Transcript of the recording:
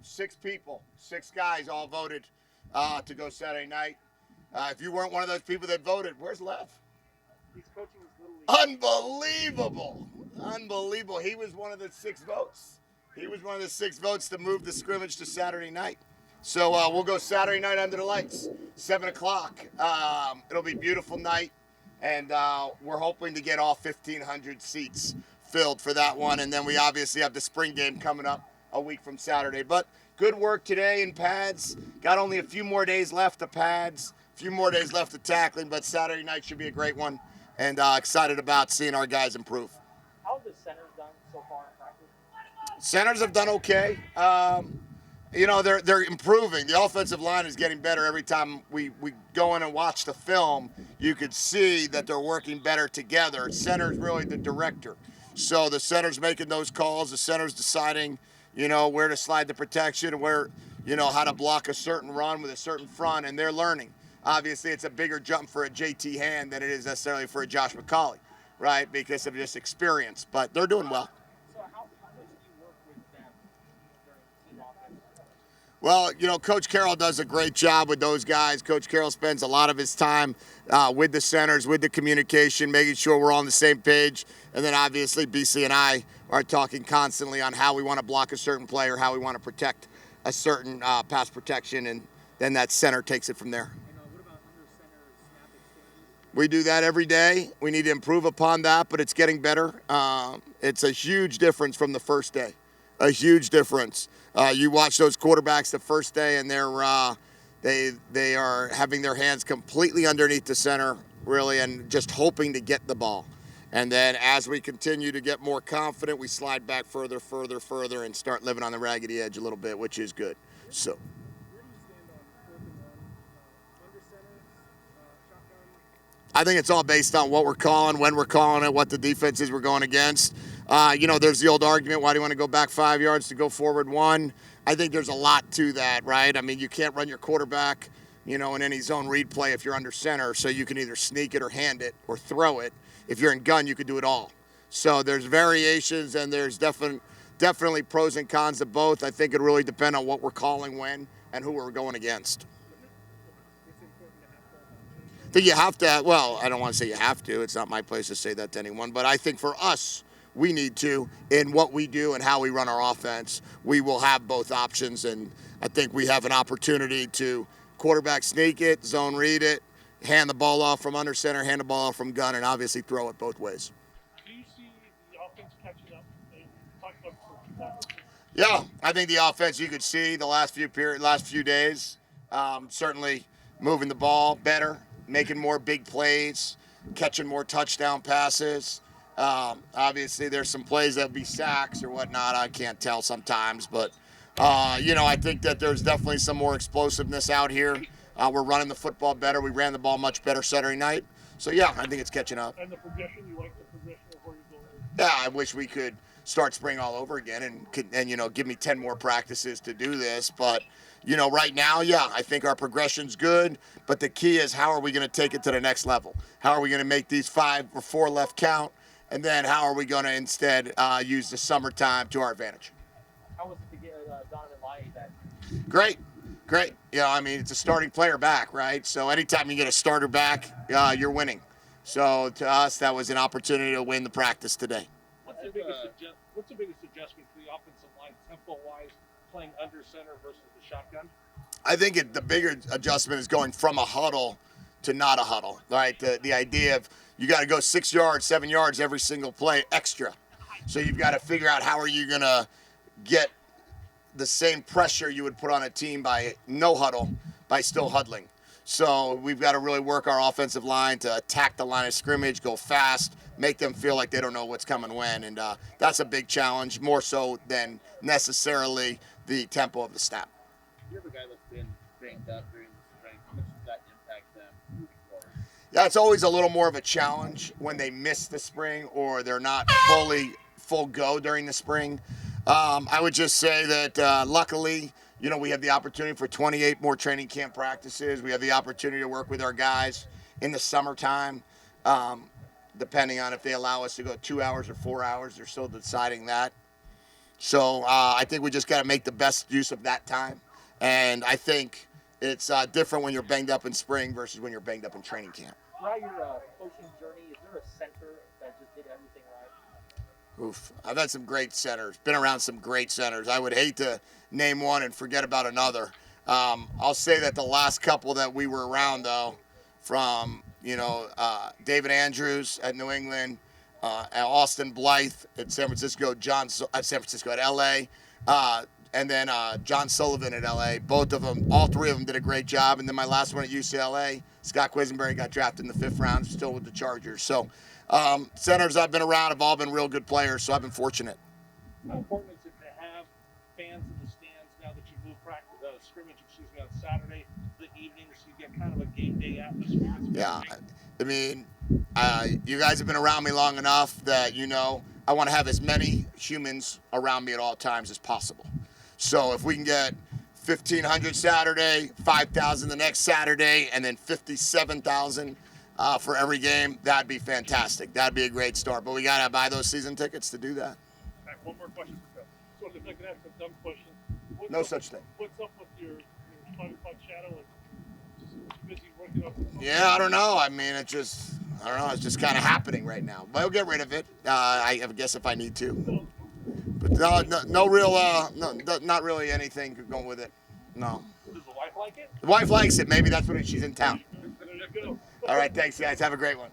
Six people, six guys all voted to go Saturday night. If you weren't one of those people that voted, where's Lev? He's coaching his little league. Unbelievable. Unbelievable. He was one of the six votes. He was one of the six votes to move the scrimmage to Saturday night. So we'll go Saturday night under the lights, 7 o'clock. It'll be a beautiful night, and we're hoping to get all 1,500 seats filled for that one. And then we obviously have the spring game coming up a week from Saturday. But good work today in pads. Got only a few more days left of pads, a few more days left of tackling, but Saturday night should be a great one, and excited about seeing our guys improve. How have the centers done so far in practice? Centers have done okay. They're improving. The offensive line is getting better every time we go in and watch the film. You could see that they're working better together. Center's really the director. So the center's making those calls. The center's deciding, where to slide the protection, where, how to block a certain run with a certain front, and they're learning. Obviously, it's a bigger jump for a JT Hand than it is necessarily for a Josh McCauley, right, because of just experience. But they're doing well. So how much do you work with them during team offense? Well, Coach Carroll does a great job with those guys. Coach Carroll spends a lot of his time with the centers, with the communication, making sure we're all on the same page. And then obviously BC and I are talking constantly on how we want to block a certain player, how we want to protect a certain pass protection, and then that center takes it from there. What about under center snap exchanges? We do that every day. We need to improve upon that, but it's getting better. It's a huge difference from the first day. A huge difference. You watch those quarterbacks the first day, and they are having their hands completely underneath the center, really, and just hoping to get the ball. And then as we continue to get more confident, we slide back further, and start living on the raggedy edge a little bit, which is good. So. Where do you stand on 4th and 1? Under center, shotgun? I think it's all based on what we're calling, when we're calling it, what the defenses we're going against. There's the old argument, why do you want to go back 5 yards to go forward 1? I think there's a lot to that, right? I mean, you can't run your quarterback, in any zone read play if you're under center, so you can either sneak it or hand it or throw it. If you're in gun, you can do it all. So there's variations, and there's definitely pros and cons to both. I think it really depends on what we're calling when and who we're going against. It's important to have both options. I think you have to, well, I don't want to say you have to. It's not my place to say that to anyone. But I think for us, we need to, in what we do and how we run our offense, we will have both options. And I think we have an opportunity to quarterback sneak it, zone read it, hand the ball off from under center, hand the ball off from gun, and obviously throw it both ways. Do you see the offense catching up? They talked about for 2000. Yeah, I think the offense, you could see the last few days, certainly moving the ball better, making more big plays, catching more touchdown passes. Obviously, there's some plays that would be sacks or whatnot. I can't tell sometimes, but I think that there's definitely some more explosiveness out here. We're running the football better. We ran the ball much better Saturday night. So yeah, I think it's catching up. And the progression, you like the progression of where you're going? Yeah, I wish we could start spring all over again and give me 10 more practices to do this. But, right now, yeah, I think our progression's good. But the key is, how are we going to take it to the next level? How are we going to make these 5 or 4 left count? And then how are we going to instead use the summertime to our advantage? How was it to get Donovan Lai back? Great. It's a starting player back, right? So anytime you get a starter back, you're winning. So to us, that was an opportunity to win the practice today. What's the biggest adjustment for the offensive line, tempo-wise, playing under center versus the shotgun? I think the bigger adjustment is going from a huddle to not a huddle, right? The idea of you got to go 6 yards, 7 yards every single play extra. So you've got to figure out how are you going to get the same pressure you would put on a team by no huddle, by still huddling. So we've got to really work our offensive line to attack the line of scrimmage, go fast, make them feel like they don't know what's coming when. And that's a big challenge, more so than necessarily the tempo of the snap. You have a guy that's been banged up during the spring. How much does that impact them moving forward? Yeah, it's always a little more of a challenge when they miss the spring or they're not full go during the spring. I would just say that luckily, we have the opportunity for 28 more training camp practices. We have the opportunity to work with our guys in the summertime, depending on if they allow us to go 2 hours or 4 hours. They're still deciding that. So I think we just got to make the best use of that time. And I think it's different when you're banged up in spring versus when you're banged up in training camp. Throughout your coaching journey, is there a center that just did everything right? Oof. I've had some great centers, been around some great centers. I would hate to name one and forget about another. I'll say that the last couple that we were around, though, from, David Andrews at New England, Austin Blythe at San Francisco, at LA, and then John Sullivan at LA. Both of them, all three of them did a great job. And then my last one at UCLA, Scott Quisenberry got drafted in the 5th round, still with the Chargers. So centers I've been around have all been real good players, so I've been fortunate. How important is it to have fans in the stands now that you move scrimmage, on Saturday, the evening, so you get kind of a game day atmosphere? Yeah, I mean, you guys have been around me long enough that I want to have as many humans around me at all times as possible. So if we can get 1,500 Saturday, 5,000 the next Saturday, and then 57,000 for every game, that'd be fantastic. That'd be a great start. But we got to buy those season tickets to do that. All right, one more question for Phil. So if I could ask a dumb question. No such thing. What's up with your 5 o'clock shadow and just busy working on something? Yeah, I don't know. I mean, it's just kind of happening right now. But I'll get rid of it, I guess, if I need to. But no real, not really anything going with it. No. Does the wife like it? The wife likes it. Maybe that's when she's in town. There you go. All right, thanks, guys. Have a great one.